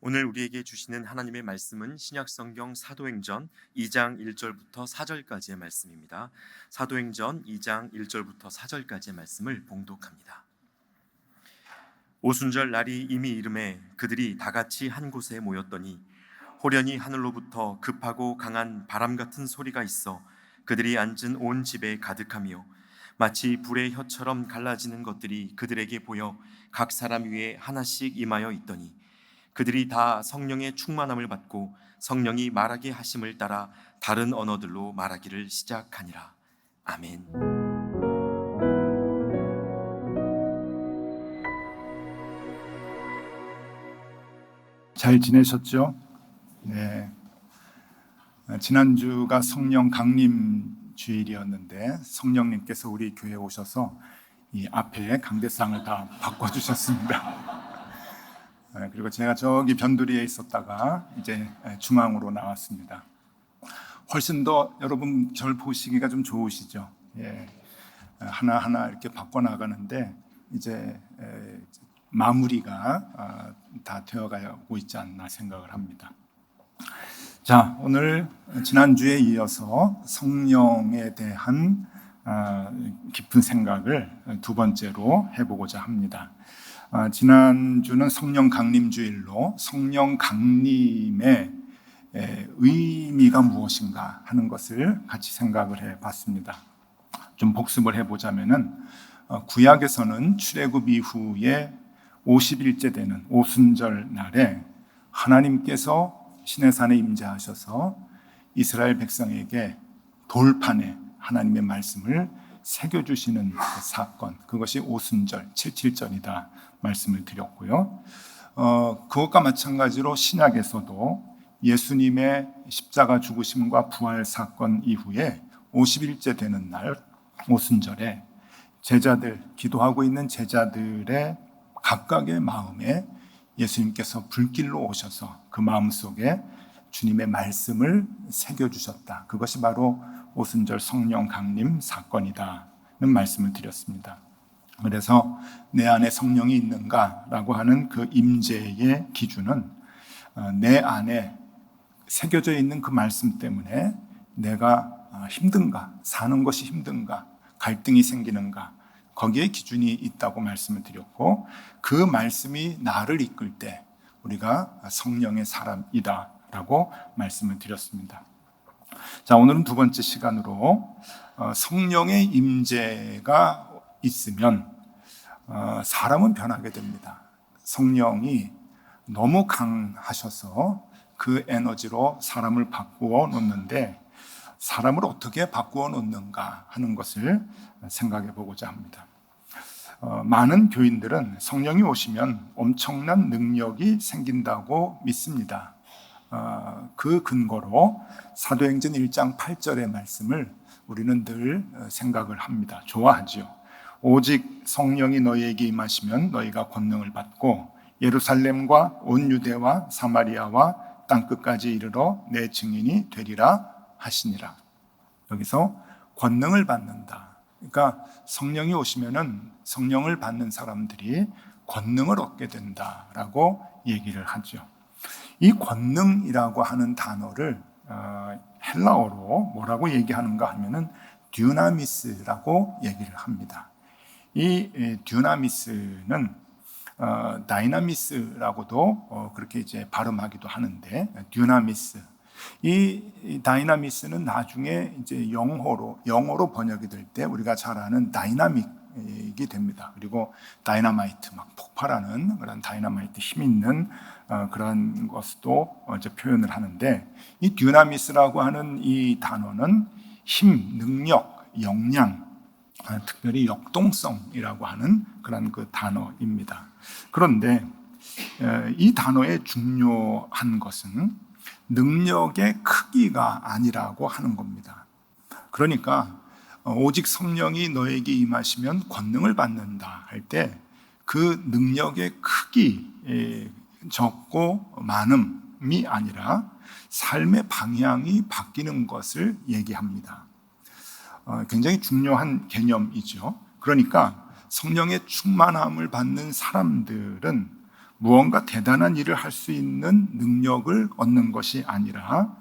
오늘 우리에게 주시는 하나님의 말씀은 신약성경 사도행전 2장 1절부터 4절까지의 말씀입니다. 사도행전 2장 1절부터 4절까지의 말씀을 봉독합니다. 오순절 날이 이미 이름에 그들이 다 같이 한 곳에 모였더니 호련히 하늘로부터 급하고 강한 바람 같은 소리가 있어 그들이 앉은 온 집에 가득하며 마치 불의 혀처럼 갈라지는 것들이 그들에게 보여 각 사람 위에 하나씩 임하여 있더니 그들이 다 성령의 충만함을 받고 성령이 말하게 하심을 따라 다른 언어들로 말하기를 시작하니라. 아멘. 잘 지내셨죠? 네. 지난주가 성령 강림 주일이었는데 성령님께서 우리 교회에 오셔서 이 앞에 강대상을 다 바꿔주셨습니다. 그리고 제가 저기 변두리에 있었다가 이제 중앙으로 나왔습니다. 훨씬 더 여러분 절 보시기가 좀 좋으시죠? 예. 하나하나 이렇게 바꿔나가는데 이제 마무리가 다 되어가고 있지 않나 생각을 합니다. 자, 오늘 지난주에 이어서 성령에 대한 깊은 생각을 두 번째로 해보고자 합니다. 지난주는 성령 강림주일로 성령 강림의 의미가 무엇인가 하는 것을 같이 생각을 해봤습니다. 좀 복습을 해보자면은 구약에서는 출애굽 이후에 50일째 되는 오순절 날에 하나님께서 시내산에 임재하셔서 이스라엘 백성에게 돌판에 하나님의 말씀을 새겨주시는 그 사건, 그것이 오순절 77절이다 말씀을 드렸고요. 그것과 마찬가지로 신약에서도 예수님의 십자가 죽으심과 부활 사건 이후에 50일째 되는 날 오순절에 제자들, 기도하고 있는 제자들의 각각의 마음에 예수님께서 불길로 오셔서 그 마음속에 주님의 말씀을 새겨주셨다. 그것이 바로 오순절 성령 강림 사건이다는 말씀을 드렸습니다. 그래서 내 안에 성령이 있는가라고 하는 그 임재의 기준은 내 안에 새겨져 있는 그 말씀 때문에 내가 힘든가, 사는 것이 힘든가, 갈등이 생기는가, 거기에 기준이 있다고 말씀을 드렸고, 그 말씀이 나를 이끌 때 우리가 성령의 사람이다 라고 말씀을 드렸습니다. 자, 오늘은 두 번째 시간으로 성령의 임재가 있으면 사람은 변하게 됩니다. 성령이 너무 강하셔서 그 에너지로 사람을 바꾸어 놓는데 사람을 어떻게 바꾸어 놓는가 하는 것을 생각해 보고자 합니다. 많은 교인들은 성령이 오시면 엄청난 능력이 생긴다고 믿습니다. 그 근거로 사도행전 1장 8절의 말씀을 우리는 늘 생각을 합니다. 좋아하지요. 오직 성령이 너희에게 임하시면 너희가 권능을 받고 예루살렘과 온 유대와 사마리아와 땅끝까지 이르러 내 증인이 되리라 하시니라. 여기서 권능을 받는다. 그러니까 성령이 오시면은 성령을 받는 사람들이 권능을 얻게 된다라고 얘기를 하죠. 이 권능이라고 하는 단어를 헬라어로 뭐라고 얘기하는가 하면은 듀나미스라고 얘기를 합니다. 이 듀나미스는 다이나미스라고도 그렇게 이제 발음하기도 하는데, 듀나미스. 이 다이나미스는 나중에 이제 영어로 번역이 될 때 우리가 잘 아는 다이나믹이 됩니다. 그리고 다이너마이트, 막 폭발하는 그런 다이너마이트, 힘 있는 그런 것도 이제 표현을 하는데, 이 듀나미스라고 하는 이 단어는 힘, 능력, 역량, 특별히 역동성이라고 하는 그런 그 단어입니다. 그런데 이 단어의 중요한 것은 능력의 크기가 아니라고 하는 겁니다. 그러니까 오직 성령이 너에게 임하시면 권능을 받는다 할 때 그 능력의 크기, 적고 많음이 아니라 삶의 방향이 바뀌는 것을 얘기합니다. 굉장히 중요한 개념이죠. 그러니까 성령의 충만함을 받는 사람들은 무언가 대단한 일을 할 수 있는 능력을 얻는 것이 아니라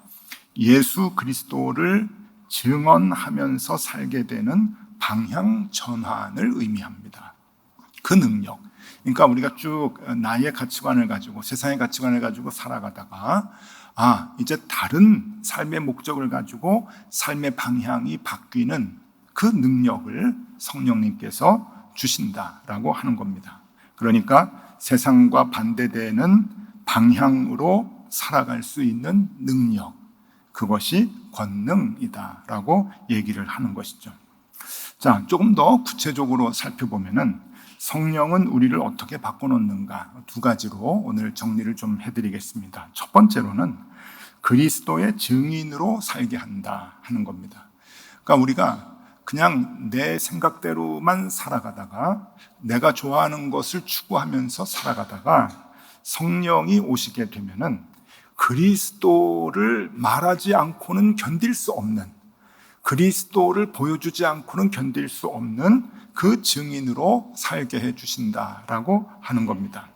예수 그리스도를 증언하면서 살게 되는 방향 전환을 의미합니다. 그 능력. 그러니까 우리가 쭉 나의 가치관을 가지고, 세상의 가치관을 가지고 살아가다가 이제 다른 삶의 목적을 가지고 삶의 방향이 바뀌는 그 능력을 성령님께서 주신다라고 하는 겁니다. 그러니까 세상과 반대되는 방향으로 살아갈 수 있는 능력, 그것이 권능이다라고 얘기를 하는 것이죠. 자, 조금 더 구체적으로 살펴보면은 성령은 우리를 어떻게 바꿔놓는가, 두 가지로 오늘 정리를 좀 해드리겠습니다. 첫 번째로는 그리스도의 증인으로 살게 한다 하는 겁니다. 그러니까 우리가 그냥 내 생각대로만 살아가다가, 내가 좋아하는 것을 추구하면서 살아가다가 성령이 오시게 되면은 그리스도를 말하지 않고는 견딜 수 없는, 그리스도를 보여주지 않고는 견딜 수 없는 그 증인으로 살게 해 주신다라고 하는 겁니다.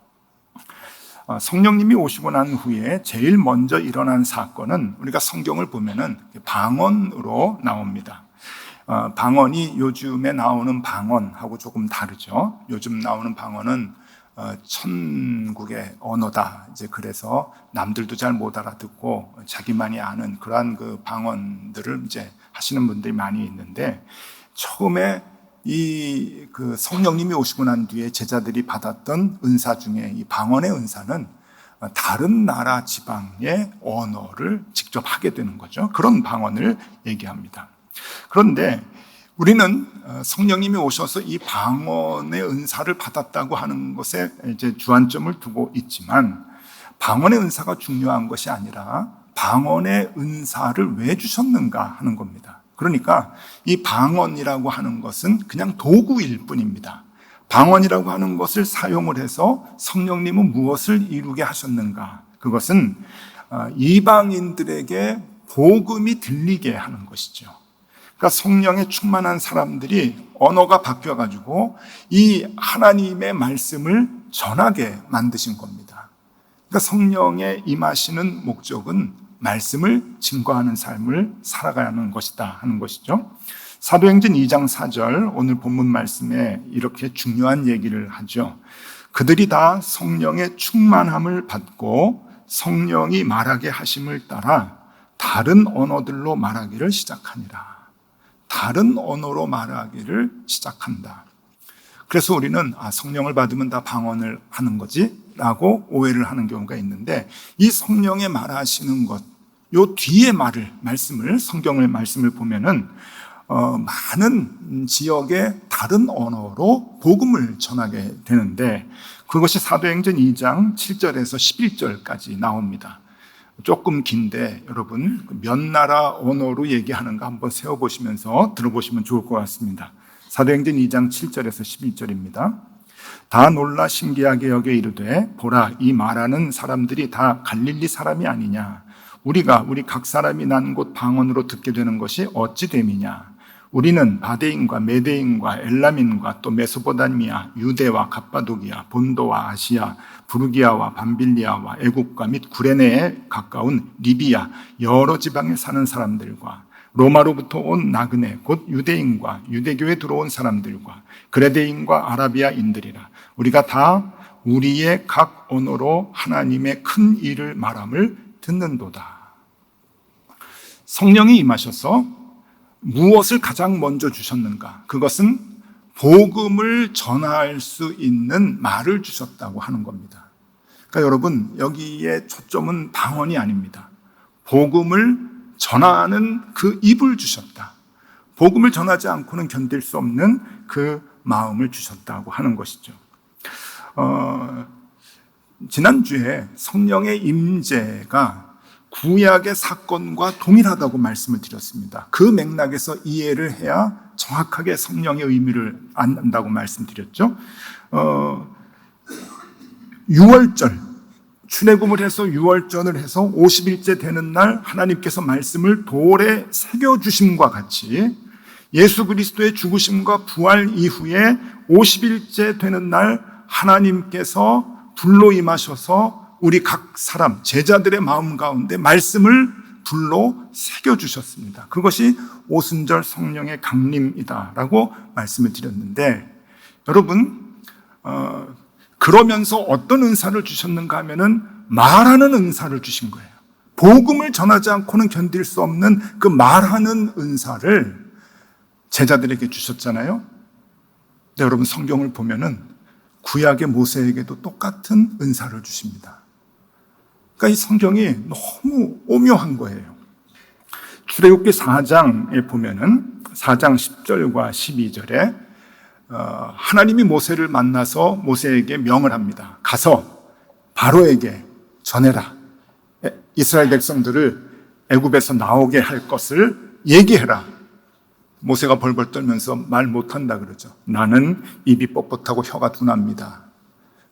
성령님이 오시고 난 후에 제일 먼저 일어난 사건은 우리가 성경을 보면은 방언으로 나옵니다. 방언이 요즘에 나오는 방언하고 조금 다르죠. 요즘 나오는 방언은 천국의 언어다. 이제 그래서 남들도 잘 못 알아듣고 자기만이 아는 그러한 그 방언들을 이제 하시는 분들이 많이 있는데, 처음에 이 그 성령님이 오시고 난 뒤에 제자들이 받았던 은사 중에 이 방언의 은사는 다른 나라 지방의 언어를 직접 하게 되는 거죠. 그런 방언을 얘기합니다. 그런데 우리는 성령님이 오셔서 이 방언의 은사를 받았다고 하는 것에 이제 주안점을 두고 있지만, 방언의 은사가 중요한 것이 아니라 방언의 은사를 왜 주셨는가 하는 겁니다. 그러니까 이 방언이라고 하는 것은 그냥 도구일 뿐입니다. 방언이라고 하는 것을 사용을 해서 성령님은 무엇을 이루게 하셨는가? 그것은 이방인들에게 복음이 들리게 하는 것이죠. 그러니까 성령에 충만한 사람들이 언어가 바뀌어가지고 이 하나님의 말씀을 전하게 만드신 겁니다. 그러니까 성령에 임하시는 목적은 말씀을 증거하는 삶을 살아가는 것이다 하는 것이죠. 사도행전 2장 4절 오늘 본문 말씀에 이렇게 중요한 얘기를 하죠. 그들이 다 성령의 충만함을 받고 성령이 말하게 하심을 따라 다른 언어들로 말하기를 시작하니라. 다른 언어로 말하기를 시작한다. 그래서 우리는 성령을 받으면 다 방언을 하는 거지? 라고 오해를 하는 경우가 있는데, 이 성령의 말하시는 것, 요 뒤에 말씀을, 성경의 말씀을 보면은 많은 지역의 다른 언어로 복음을 전하게 되는데, 그것이 사도행전 2장 7절에서 11절까지 나옵니다. 조금 긴데 여러분 몇 나라 언어로 얘기하는가 한번 세어보시면서 들어보시면 좋을 것 같습니다. 사도행전 2장 7절에서 11절입니다. 다 놀라 신기하게 여겨 이르되 보라, 이 말하는 사람들이 다 갈릴리 사람이 아니냐? 우리가 우리 각 사람이 난 곳 방언으로 듣게 되는 것이 어찌 됨이냐? 우리는 바데인과 메데인과 엘람인과 또 메소포타미아, 유대와 갑바도기아, 본도와 아시아, 부르기아와 밤빌리아와 애국과 및 구레네에 가까운 리비아 여러 지방에 사는 사람들과 로마로부터 온 나그네 곧 유대인과 유대교에 들어온 사람들과 그레데인과 아라비아인들이라. 우리가 다 우리의 각 언어로 하나님의 큰 일을 말함을 듣는도다. 성령이 임하셔서 무엇을 가장 먼저 주셨는가? 그것은 복음을 전할 수 있는 말을 주셨다고 하는 겁니다. 그러니까 여러분, 여기에 초점은 방언이 아닙니다. 복음을 전하는 그 입을 주셨다. 복음을 전하지 않고는 견딜 수 없는 그 마음을 주셨다고 하는 것이죠. 지난주에 성령의 임재가 구약의 사건과 동일하다고 말씀을 드렸습니다. 그 맥락에서 이해를 해야 정확하게 성령의 의미를 안다고 말씀드렸죠. 유월절, 출애굽을 해서 유월절을 해서 50일째 되는 날 하나님께서 말씀을 돌에 새겨주심과 같이 예수 그리스도의 죽으심과 부활 이후에 50일째 되는 날 하나님께서 불로 임하셔서 우리 각 사람, 제자들의 마음 가운데 말씀을 불로 새겨주셨습니다. 그것이 오순절 성령의 강림이다라고 말씀을 드렸는데, 여러분, 그러면서 어떤 은사를 주셨는가 하면은 말하는 은사를 주신 거예요. 복음을 전하지 않고는 견딜 수 없는 그 말하는 은사를 제자들에게 주셨잖아요. 근데 여러분, 성경을 보면은 구약의 모세에게도 똑같은 은사를 주십니다. 그러니까 이 성경이 너무 오묘한 거예요. 출애굽기 4장에 보면은 4장 10절과 12절에 하나님이 모세를 만나서 모세에게 명을 합니다. 가서 바로에게 전해라. 이스라엘 백성들을 애굽에서 나오게 할 것을 얘기해라. 모세가 벌벌 떨면서 말 못한다 그러죠. 나는 입이 뻣뻣하고 혀가 둔합니다.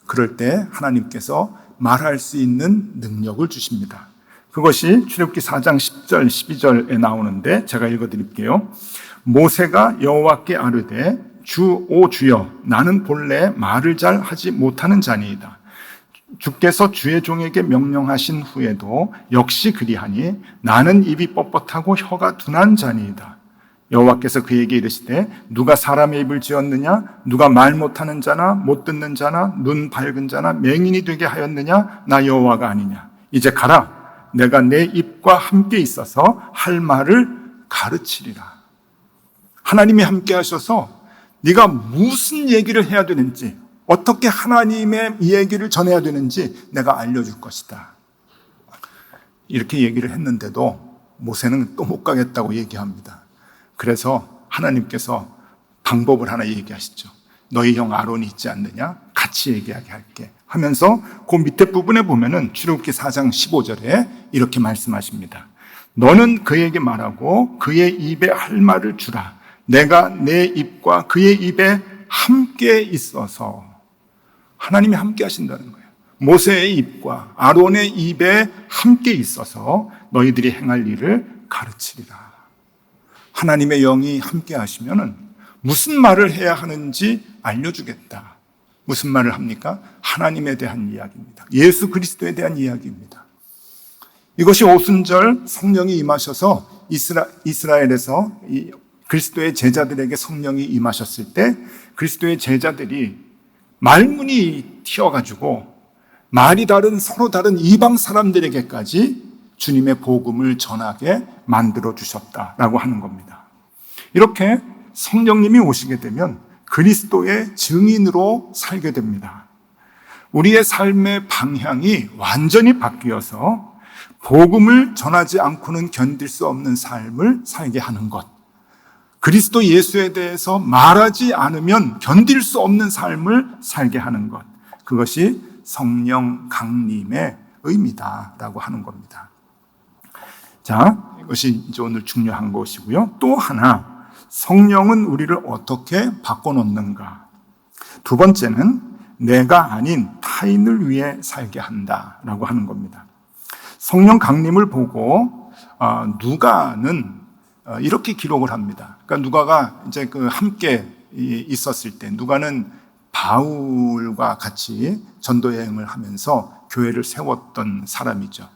그럴 때 하나님께서 말할 수 있는 능력을 주십니다. 그것이 출애굽기 4장 10절 12절에 나오는데 제가 읽어드릴게요. 모세가 여호와께 아뢰되 오 주여, 나는 본래 말을 잘 하지 못하는 자니이다. 주께서 주의 종에게 명령하신 후에도 역시 그리하니 나는 입이 뻣뻣하고 혀가 둔한 자니이다. 여호와께서 그에게 이르시되 누가 사람의 입을 지었느냐? 누가 말 못하는 자나 못 듣는 자나 눈 밝은 자나 맹인이 되게 하였느냐? 나 여호와가 아니냐? 이제 가라. 내가 내 입과 함께 있어서 할 말을 가르치리라. 하나님이 함께 하셔서 네가 무슨 얘기를 해야 되는지, 어떻게 하나님의 이 얘기를 전해야 되는지 내가 알려줄 것이다. 이렇게 얘기를 했는데도 모세는 또 못 가겠다고 얘기합니다. 그래서 하나님께서 방법을 하나 얘기하시죠. 너희 형 아론이 있지 않느냐? 같이 얘기하게 할게 하면서 그 밑에 부분에 보면은 출애굽기 4장 15절에 이렇게 말씀하십니다. 너는 그에게 말하고 그의 입에 할 말을 주라. 내가 내 입과 그의 입에 함께 있어서. 하나님이 함께 하신다는 거예요. 모세의 입과 아론의 입에 함께 있어서 너희들이 행할 일을 가르치리라. 하나님의 영이 함께 하시면은 무슨 말을 해야 하는지 알려주겠다. 무슨 말을 합니까? 하나님에 대한 이야기입니다. 예수 그리스도에 대한 이야기입니다. 이것이 오순절 성령이 임하셔서 이스라엘에서 그리스도의 제자들에게 성령이 임하셨을 때 그리스도의 제자들이 말문이 튀어가지고 말이 다른 서로 다른 이방 사람들에게까지 주님의 복음을 전하게 만들어 주셨다라고 하는 겁니다. 이렇게 성령님이 오시게 되면 그리스도의 증인으로 살게 됩니다. 우리의 삶의 방향이 완전히 바뀌어서 복음을 전하지 않고는 견딜 수 없는 삶을 살게 하는 것. 그리스도 예수에 대해서 말하지 않으면 견딜 수 없는 삶을 살게 하는 것. 그것이 성령 강림의 의미다라고 하는 겁니다. 자, 이것이 이제 오늘 중요한 것이고요. 또 하나, 성령은 우리를 어떻게 바꿔놓는가? 두 번째는 내가 아닌 타인을 위해 살게 한다라고 하는 겁니다. 성령 강림을 보고 누가는 이렇게 기록을 합니다. 그러니까 누가가 이제 그 함께 있었을 때, 누가는 바울과 같이 전도 여행을 하면서 교회를 세웠던 사람이죠.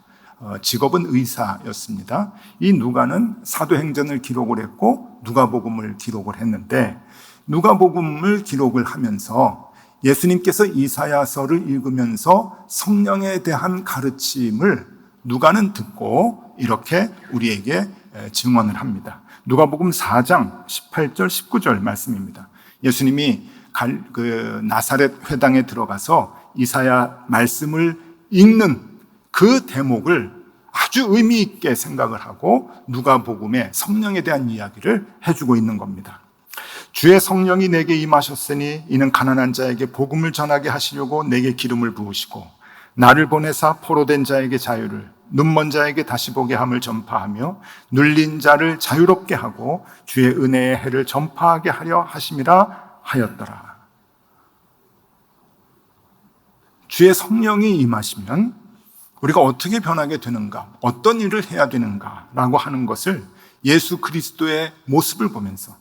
직업은 의사였습니다. 이 누가는 사도행전을 기록을 했고 누가복음을 기록을 했는데, 누가복음을 기록을 하면서 예수님께서 이사야서를 읽으면서 성령에 대한 가르침을 누가는 듣고 이렇게 우리에게 증언을 합니다. 누가복음 4장 18절 19절 말씀입니다. 예수님이 나사렛 회당에 들어가서 이사야 말씀을 읽는 그 대목을 아주 의미 있게 생각을 하고 누가복음에 성령에 대한 이야기를 해주고 있는 겁니다. 주의 성령이 내게 임하셨으니 이는 가난한 자에게 복음을 전하게 하시려고 내게 기름을 부으시고 나를 보내사 포로된 자에게 자유를, 눈먼 자에게 다시 보게 함을 전파하며 눌린 자를 자유롭게 하고 주의 은혜의 해를 전파하게 하려 하심이라 하였더라. 주의 성령이 임하시면 우리가 어떻게 변하게 되는가, 어떤 일을 해야 되는가라고 하는 것을 예수 그리스도의 모습을 보면서,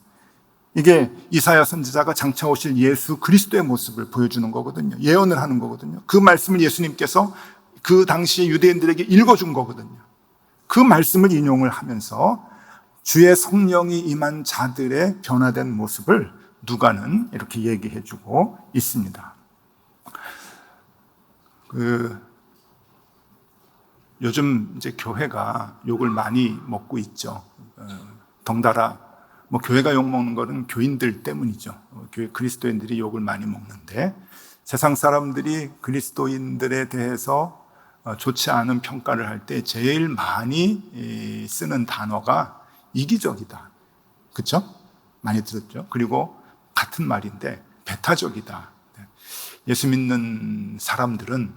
이게 이사야 선지자가 장차 오실 예수 그리스도의 모습을 보여주는 거거든요. 예언을 하는 거거든요. 그 말씀을 예수님께서 그 당시에 유대인들에게 읽어준 거거든요. 그 말씀을 인용을 하면서 주의 성령이 임한 자들의 변화된 모습을 누가는 이렇게 얘기해주고 있습니다. 요즘 이제 교회가 욕을 많이 먹고 있죠. 덩달아 교회가 욕 먹는 거는 교인들 때문이죠. 교회 그리스도인들이 욕을 많이 먹는데 세상 사람들이 그리스도인들에 대해서 좋지 않은 평가를 할 때 제일 많이 쓰는 단어가 이기적이다. 그렇죠? 많이 들었죠? 그리고 같은 말인데 배타적이다. 예수 믿는 사람들은,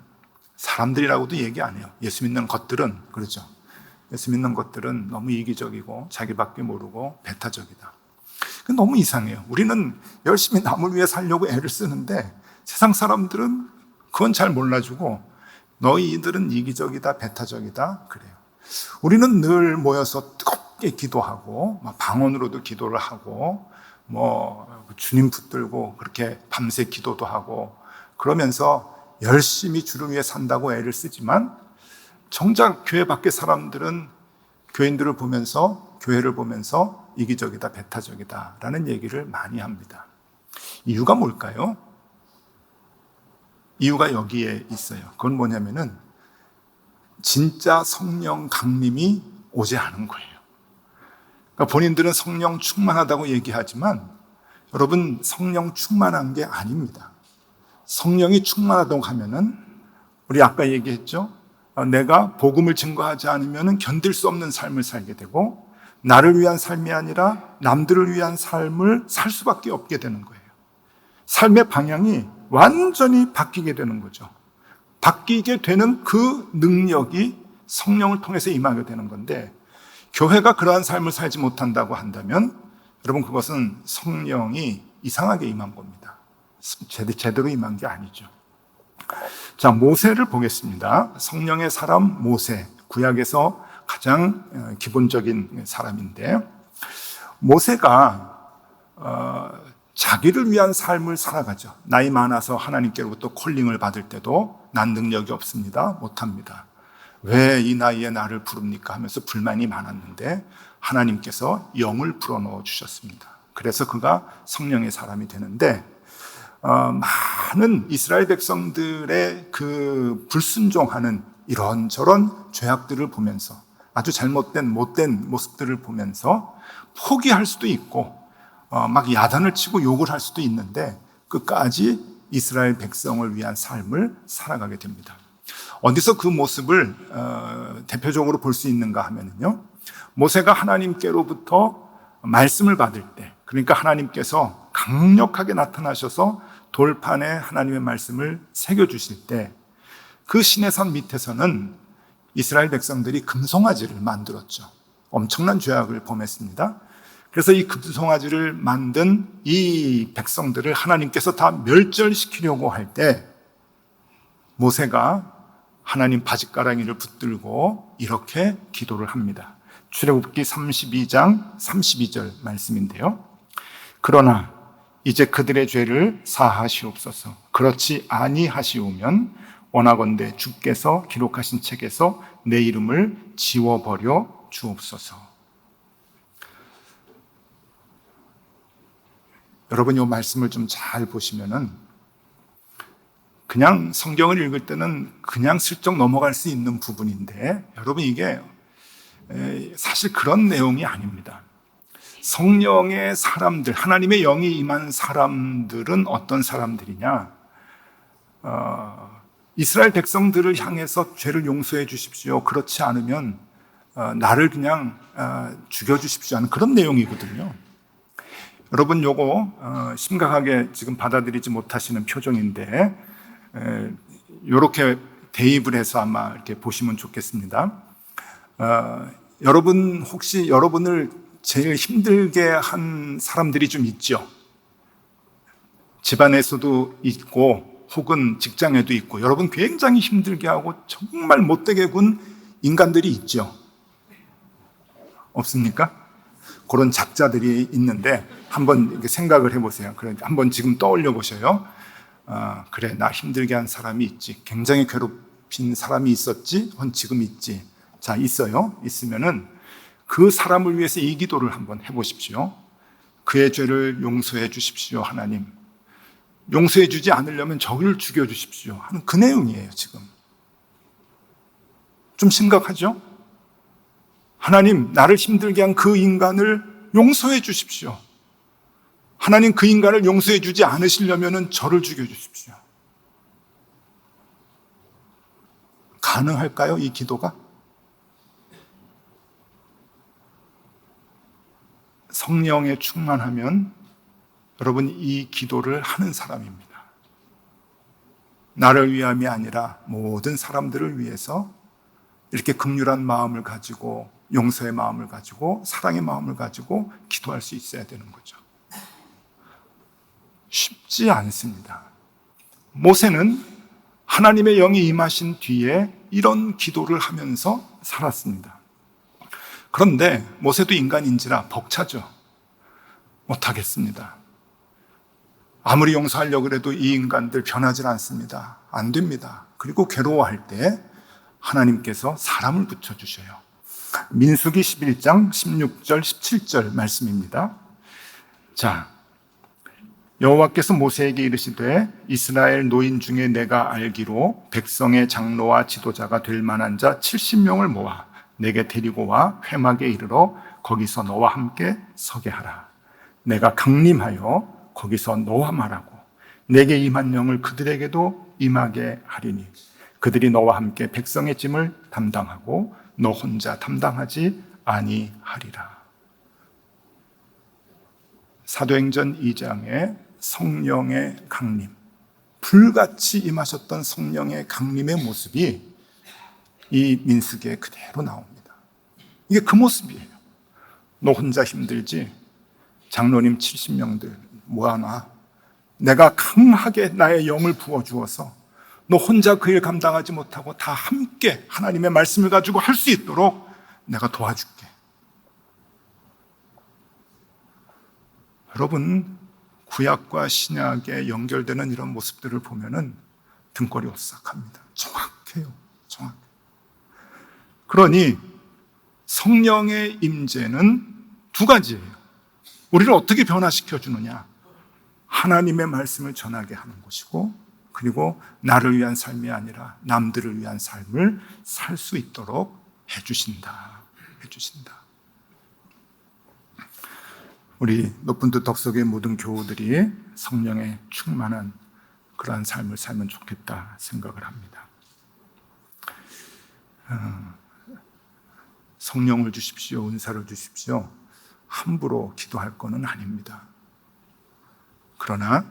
사람들이라고도 얘기 안 해요. 예수 믿는 것들은, 그렇죠? 예수 믿는 것들은 너무 이기적이고 자기밖에 모르고 배타적이다. 그건 너무 이상해요. 우리는 열심히 남을 위해 살려고 애를 쓰는데 세상 사람들은 그건 잘 몰라주고 너희들은 이기적이다, 배타적이다 그래요. 우리는 늘 모여서 뜨겁게 기도하고 방언으로도 기도를 하고 주님 붙들고 그렇게 밤새 기도도 하고 그러면서 열심히 주를 위해 산다고 애를 쓰지만 정작 교회 밖의 사람들은 교인들을 보면서, 교회를 보면서 이기적이다, 배타적이다 라는 얘기를 많이 합니다. 이유가 뭘까요? 이유가 여기에 있어요. 그건 뭐냐면은 진짜 성령 강림이 오지 않은 거예요. 그러니까 본인들은 성령 충만하다고 얘기하지만 여러분, 성령 충만한 게 아닙니다. 성령이 충만하다고 하면은 우리 아까 얘기했죠? 내가 복음을 증거하지 않으면 견딜 수 없는 삶을 살게 되고 나를 위한 삶이 아니라 남들을 위한 삶을 살 수밖에 없게 되는 거예요. 삶의 방향이 완전히 바뀌게 되는 거죠. 바뀌게 되는 그 능력이 성령을 통해서 임하게 되는 건데 교회가 그러한 삶을 살지 못한다고 한다면 여러분 그것은 성령이 이상하게 임한 겁니다. 제대로 임한 게 아니죠. 자, 모세를 보겠습니다. 성령의 사람 모세, 구약에서 가장 기본적인 사람인데 모세가 자기를 위한 삶을 살아가죠. 나이 많아서 하나님께로부터 콜링을 받을 때도 난 능력이 없습니다. 못합니다. 왜 이 나이에 나를 부릅니까? 하면서 불만이 많았는데 하나님께서 영을 불어넣어 주셨습니다. 그래서 그가 성령의 사람이 되는데 많은 이스라엘 백성들의 그 불순종하는 이런저런 죄악들을 보면서 아주 잘못된 못된 모습들을 보면서 포기할 수도 있고 막 야단을 치고 욕을 할 수도 있는데 끝까지 이스라엘 백성을 위한 삶을 살아가게 됩니다. 어디서 그 모습을 대표적으로 볼 수 있는가 하면요, 모세가 하나님께로부터 말씀을 받을 때, 그러니까 하나님께서 강력하게 나타나셔서 돌판에 하나님의 말씀을 새겨주실 때 그 시내산 밑에서는 이스라엘 백성들이 금송아지를 만들었죠. 엄청난 죄악을 범했습니다. 그래서 이 금송아지를 만든 이 백성들을 하나님께서 다 멸절시키려고 할 때 모세가 하나님 바짓가랑이를 붙들고 이렇게 기도를 합니다. 출애굽기 32장 32절 말씀인데요. 그러나 이제 그들의 죄를 사하시옵소서. 그렇지 아니하시오면 원하건대 주께서 기록하신 책에서 내 이름을 지워버려 주옵소서. 여러분 이 말씀을 좀 잘 보시면은 그냥 성경을 읽을 때는 그냥 슬쩍 넘어갈 수 있는 부분인데 여러분 이게 사실 그런 내용이 아닙니다. 성령의 사람들, 하나님의 영이 임한 사람들은 어떤 사람들이냐? 이스라엘 백성들을 향해서 죄를 용서해 주십시오. 그렇지 않으면 나를 그냥 죽여주십시오 하는 그런 내용이거든요. 여러분 요거 심각하게 지금 받아들이지 못하시는 표정인데 이렇게 대입을 해서 아마 이렇게 보시면 좋겠습니다. 여러분 혹시 여러분을 제일 힘들게 한 사람들이 좀 있죠? 집안에서도 있고 혹은 직장에도 있고 여러분 굉장히 힘들게 하고 정말 못되게 군 인간들이 있죠? 없습니까? 그런 작자들이 있는데 한번 이렇게 생각을 해보세요. 그래, 한번 지금 떠올려 보셔요. 그래, 나 힘들게 한 사람이 있지. 굉장히 괴롭힌 사람이 있었지. 지금 있지. 자, 있어요. 있으면은 그 사람을 위해서 이 기도를 한번 해보십시오. 그의 죄를 용서해 주십시오, 하나님. 용서해 주지 않으려면 저를 죽여 주십시오 하는 그 내용이에요, 지금. 좀 심각하죠? 하나님, 나를 힘들게 한 그 인간을 용서해 주십시오. 하나님, 그 인간을 용서해 주지 않으시려면 저를 죽여 주십시오. 가능할까요, 이 기도가? 성령에 충만하면 여러분 이 기도를 하는 사람입니다. 나를 위함이 아니라 모든 사람들을 위해서 이렇게 긍휼한 마음을 가지고 용서의 마음을 가지고 사랑의 마음을 가지고 기도할 수 있어야 되는 거죠. 쉽지 않습니다. 모세는 하나님의 영이 임하신 뒤에 이런 기도를 하면서 살았습니다. 그런데 모세도 인간인지라 벅차죠. 못하겠습니다. 아무리 용서하려고 해도 이 인간들 변하지 않습니다. 안 됩니다. 그리고 괴로워할 때 하나님께서 사람을 붙여주셔요. 민수기 11장 16절 17절 말씀입니다. 자, 여호와께서 모세에게 이르시되 이스라엘 노인 중에 내가 알기로 백성의 장로와 지도자가 될 만한 자 70명을 모아 내게 데리고 와 회막에 이르러 거기서 너와 함께 서게 하라. 내가 강림하여 거기서 너와 말하고 내게 임한 영을 그들에게도 임하게 하리니 그들이 너와 함께 백성의 짐을 담당하고 너 혼자 담당하지 아니하리라. 사도행전 2장에 성령의 강림, 불같이 임하셨던 성령의 강림의 모습이 이 민수기에 그대로 나옵니다. 이게 그 모습이에요. 너 혼자 힘들지? 장로님 70명들 모아놔. 내가 강하게 나의 영을 부어주어서 너 혼자 그 일 감당하지 못하고 다 함께 하나님의 말씀을 가지고 할 수 있도록 내가 도와줄게. 여러분, 구약과 신약에 연결되는 이런 모습들을 보면은 등골이 오싹합니다. 정확해요. 정확해요. 그러니 성령의 임재는 두 가지예요. 우리를 어떻게 변화시켜 주느냐? 하나님의 말씀을 전하게 하는 것이고, 그리고 나를 위한 삶이 아니라 남들을 위한 삶을 살 수 있도록 해주신다. 우리 높은 뜻 덕석의 모든 교우들이 성령에 충만한 그러한 삶을 살면 좋겠다 생각을 합니다. 성령을 주십시오, 은사를 주십시오. 함부로 기도할 것은 아닙니다. 그러나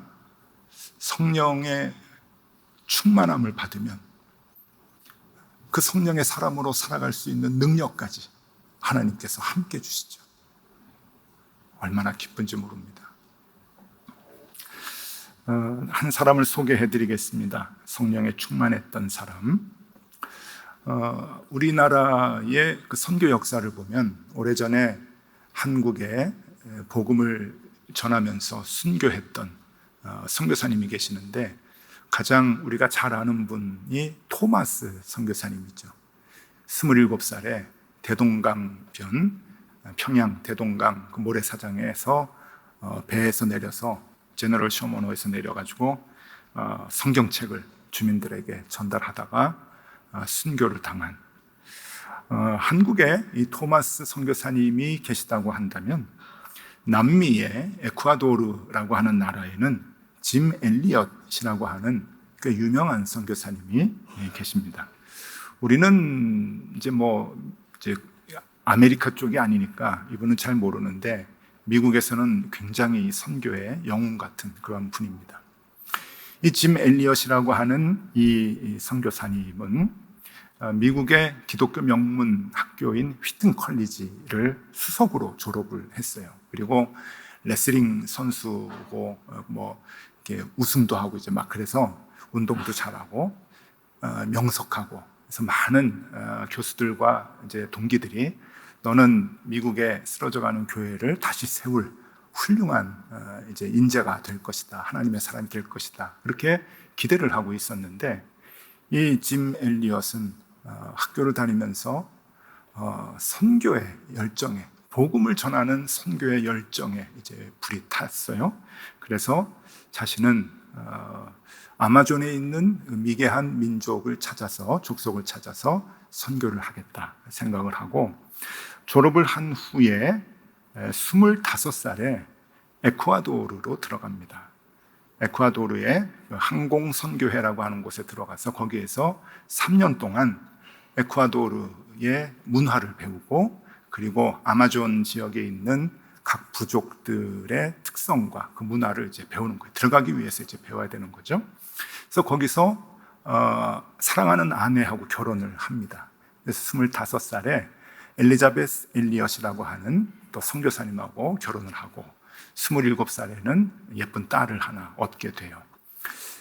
성령의 충만함을 받으면 그 성령의 사람으로 살아갈 수 있는 능력까지 하나님께서 함께 주시죠. 얼마나 기쁜지 모릅니다. 한 사람을 소개해 드리겠습니다. 성령에 충만했던 사람. 우리나라의 그 선교 역사를 보면 오래전에 한국에 복음을 전하면서 순교했던 선교사님이 계시는데 가장 우리가 잘 아는 분이 토마스 선교사님이죠. 27살에 대동강변 평양 대동강 그 모래사장에서 배에서 내려서 제너럴 쇼머노에서 내려가지고 성경책을 주민들에게 전달하다가 순교를 당한 한국에 이 토마스 선교사님이 계시다고 한다면 남미의 에콰도르라고 하는 나라에는 짐 엘리엇이라고 하는 그 유명한 선교사님이 계십니다. 우리는 이제 아메리카 쪽이 아니니까 이분은 잘 모르는데 미국에서는 굉장히 선교의 영웅 같은 그런 분입니다. 이 짐 엘리엇이라고 하는 이 선교사님은 미국의 기독교 명문 학교인 휘튼 컬리지를 수석으로 졸업을 했어요. 그리고 레슬링 선수고 이렇게 우승도 하고 이제 막 그래서 운동도 잘하고 명석하고 그래서 많은 교수들과 이제 동기들이 너는 미국에 쓰러져가는 교회를 다시 세울 훌륭한 이제 인재가 될 것이다. 하나님의 사람이 될 것이다. 그렇게 기대를 하고 있었는데 이 짐 엘리엇은 학교를 다니면서 선교의 열정에, 복음을 전하는 선교의 열정에 이제 불이 탔어요. 그래서 자신은 아마존에 있는 미개한 민족을 찾아서, 족속을 찾아서 선교를 하겠다 생각을 하고, 졸업을 한 후에 25살에 에쿠아도르로 들어갑니다. 에쿠아도르의 항공선교회라고 하는 곳에 들어가서 거기에서 3년 동안 에쿠아도르의 문화를 배우고, 그리고 아마존 지역에 있는 각 부족들의 특성과 그 문화를 이제 배우는 거예요. 들어가기 위해서 이제 배워야 되는 거죠. 그래서 거기서 사랑하는 아내하고 결혼을 합니다. 그래서 25살에 엘리자베스 엘리엇이라고 하는 또 선교사님하고 결혼을 하고 27살에는 예쁜 딸을 하나 얻게 돼요.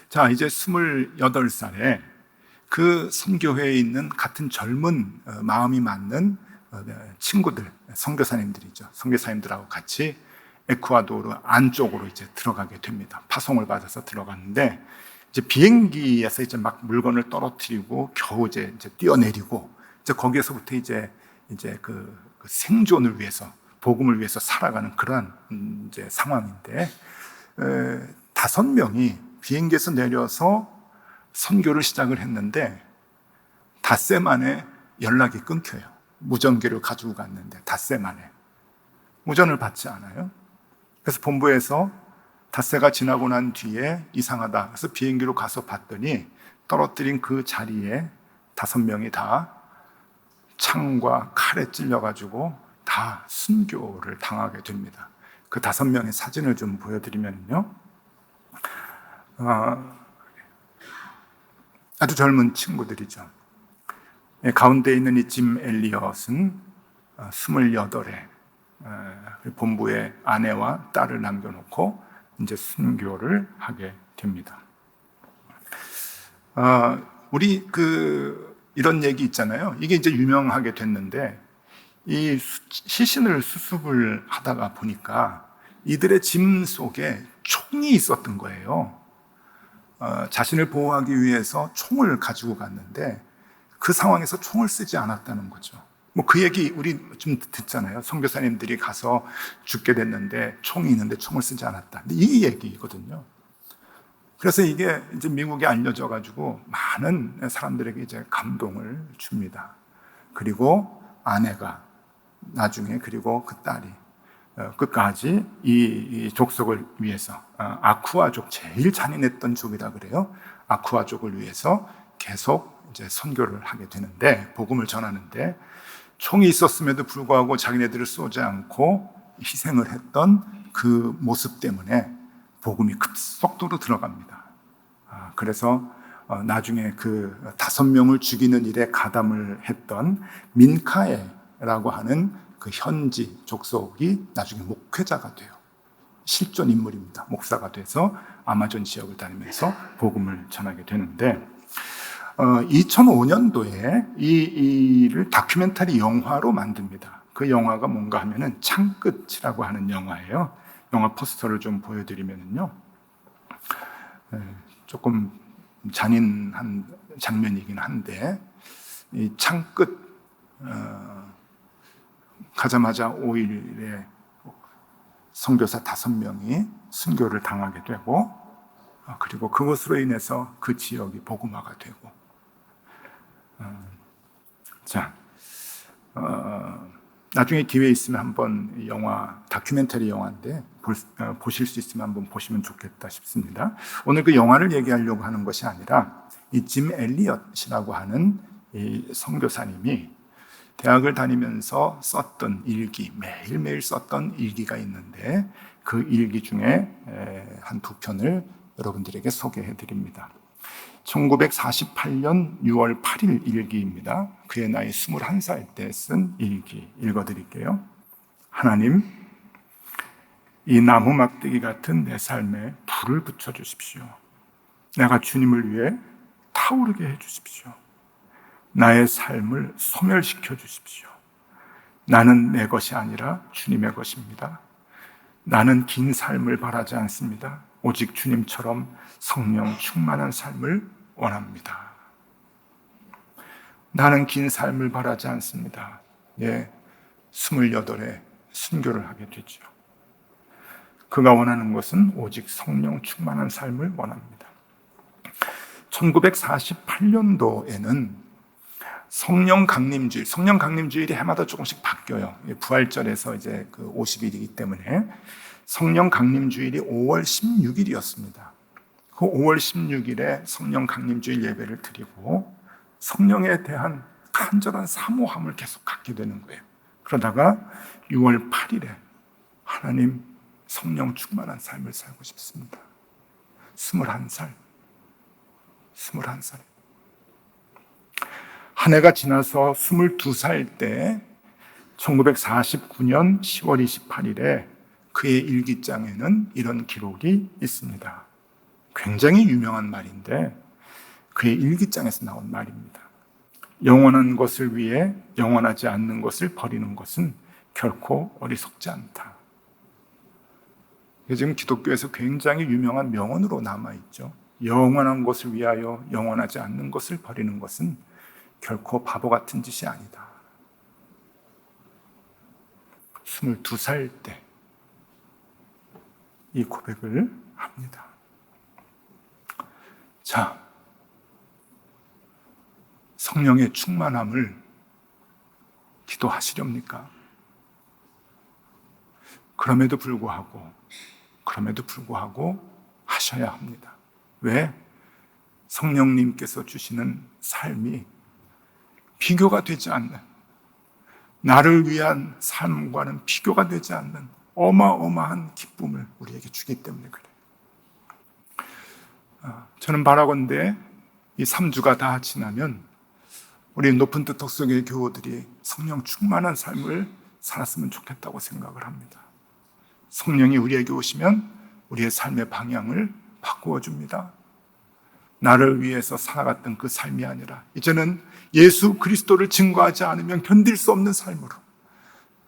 자, 이제 28살에 그 선교회에 있는 같은 젊은 마음이 맞는 친구들, 선교사님들이죠. 선교사님들하고 같이 에쿠아도르 안쪽으로 이제 들어가게 됩니다. 파송을 받아서 들어갔는데 이제 비행기에서 이제 막 물건을 떨어뜨리고 겨우 이제 뛰어내리고 이제 거기에서부터 이제 그 생존을 위해서, 복음을 위해서 살아가는 그러한 이제 상황인데 5명이 비행기에서 내려서 선교를 시작을 했는데 닷새 만에 연락이 끊겨요. 무전기를 가지고 갔는데 닷새 만에 무전을 받지 않아요. 그래서 본부에서 닷새가 지나고 난 뒤에 이상하다. 그래서 비행기로 가서 봤더니 떨어뜨린 그 자리에 5명이 다 창과 칼에 찔려가지고 다 순교를 당하게 됩니다. 그 5명의 사진을 좀 보여드리면요. 아주 젊은 친구들이죠. 가운데 있는 이 짐 엘리엇은 28에 본부에 아내와 딸을 남겨놓고 이제 순교를 하게 됩니다. 우리 이런 얘기 있잖아요. 이게 이제 유명하게 됐는데 이 시신을 수습을 하다가 보니까 이들의 짐 속에 총이 있었던 거예요. 자신을 보호하기 위해서 총을 가지고 갔는데 그 상황에서 총을 쓰지 않았다는 거죠. 뭐 그 얘기 우리 좀 듣잖아요. 선교사님들이 가서 죽게 됐는데 총이 있는데 총을 쓰지 않았다. 근데 이 얘기거든요. 그래서 이게 이제 미국에 알려져 가지고 많은 사람들에게 이제 감동을 줍니다. 그리고 아내가 나중에, 그리고 그 딸이 끝까지 이 족속을 위해서, 아쿠아족, 제일 잔인했던 족이라 그래요. 아쿠아족을 위해서 계속 이제 선교를 하게 되는데, 복음을 전하는데 총이 있었음에도 불구하고 자기네들을 쏘지 않고 희생을 했던 그 모습 때문에 복음이 급속도로 들어갑니다. 그래서 나중에 그 5명을 죽이는 일에 가담을 했던 민카에라고 하는 그 현지 족속이 나중에 목회자가 돼요. 실존 인물입니다. 목사가 돼서 아마존 지역을 다니면서 복음을 전하게 되는데 2005년도에 이를 다큐멘터리 영화로 만듭니다. 그 영화가 뭔가 하면은 창끝이라고 하는 영화예요. 영화 포스터를 좀 보여드리면요. 조금 잔인한 장면이긴 한데, 이 창끝 가자마자 5일에 선교사 5명이 순교를 당하게 되고, 그리고 그것으로 인해서 그 지역이 복음화가 되고, 나중에 기회 있으면 한번 영화, 다큐멘터리 영화인데 보실 수 있으면 한번 보시면 좋겠다 싶습니다. 오늘 그 영화를 얘기하려고 하는 것이 아니라 이 짐 엘리엇이라고 하는 이 선교사님이 대학을 다니면서 썼던 일기, 매일매일 썼던 일기가 있는데 그 일기 중에 한 2편을 여러분들에게 소개해 드립니다. 1948년 6월 8일 일기입니다. 그의 나이 21살 때 쓴 일기 읽어드릴게요. 하나님, 이 나무 막대기 같은 내 삶에 불을 붙여주십시오. 내가 주님을 위해 타오르게 해주십시오. 나의 삶을 소멸시켜 주십시오. 나는 내 것이 아니라 주님의 것입니다. 나는 긴 삶을 바라지 않습니다. 오직 주님처럼 성령 충만한 삶을 원합니다. 나는 긴 삶을 바라지 않습니다. 28에 순교를 하게 되죠. 그가 원하는 것은 오직 성령 충만한 삶을 원합니다. 1948년도에는 성령 강림주일이 해마다 조금씩 바뀌어요. 부활절에서 이제 그 50일이기 때문에 성령 강림주일이 5월 16일이었습니다. 그 5월 16일에 성령 강림주일 예배를 드리고 성령에 대한 간절한 사모함을 계속 갖게 되는 거예요. 그러다가 6월 8일에 하나님 성령 충만한 삶을 살고 싶습니다. 21살. 한 해가 지나서 22살 때 1949년 10월 28일에 그의 일기장에는 이런 기록이 있습니다. 굉장히 유명한 말인데 그의 일기장에서 나온 말입니다. 영원한 것을 위해 영원하지 않는 것을 버리는 것은 결코 어리석지 않다. 이게 지금 기독교에서 굉장히 유명한 명언으로 남아있죠. 영원한 것을 위하여 영원하지 않는 것을 버리는 것은 결코 바보 같은 짓이 아니다. 22살 때 이 고백을 합니다. 자, 성령의 충만함을 기도하시렵니까? 그럼에도 불구하고 하셔야 합니다. 왜? 성령님께서 주시는 삶이 비교가 되지 않는, 나를 위한 삶과는 비교가 되지 않는 어마어마한 기쁨을 우리에게 주기 때문에 그래요. 저는 바라건대 이 3주가 다 지나면 우리 높은 뜻 덕수교회 교우들이 성령 충만한 삶을 살았으면 좋겠다고 생각을 합니다. 성령이 우리에게 오시면 우리의 삶의 방향을 바꾸어 줍니다. 나를 위해서 살아갔던 그 삶이 아니라 이제는 예수 그리스도를 증거하지 않으면 견딜 수 없는 삶으로,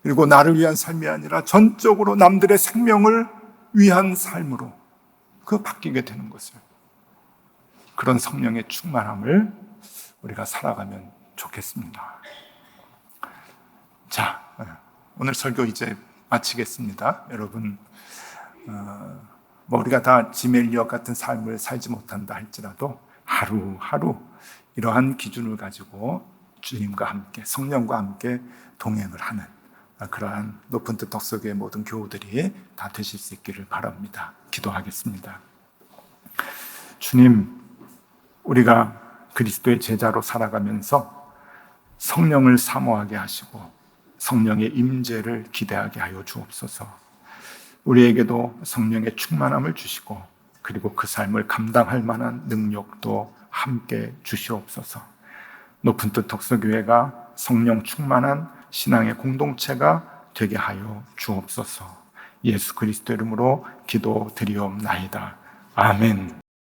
그리고 나를 위한 삶이 아니라 전적으로 남들의 생명을 위한 삶으로 바뀌게 되는 것을, 그런 성령의 충만함을 우리가 살아가면 좋겠습니다. 자, 오늘 설교 이제 마치겠습니다. 여러분, 우리가 다 지멜리엇 같은 삶을 살지 못한다 할지라도 하루하루 이러한 기준을 가지고 주님과 함께, 성령과 함께 동행을 하는 그러한 높은 뜻 덕수교회 모든 교우들이 다 되실 수 있기를 바랍니다. 기도하겠습니다. 주님, 우리가 그리스도의 제자로 살아가면서 성령을 사모하게 하시고 성령의 임재를 기대하게 하여 주옵소서. 우리에게도 성령의 충만함을 주시고 그리고 그 삶을 감당할 만한 능력도 함께 주시옵소서. 높은 뜻 덕수교회가 성령 충만한 신앙의 공동체가 되게 하여 주옵소서. 예수 그리스도 이름으로 기도드리옵나이다. 아멘.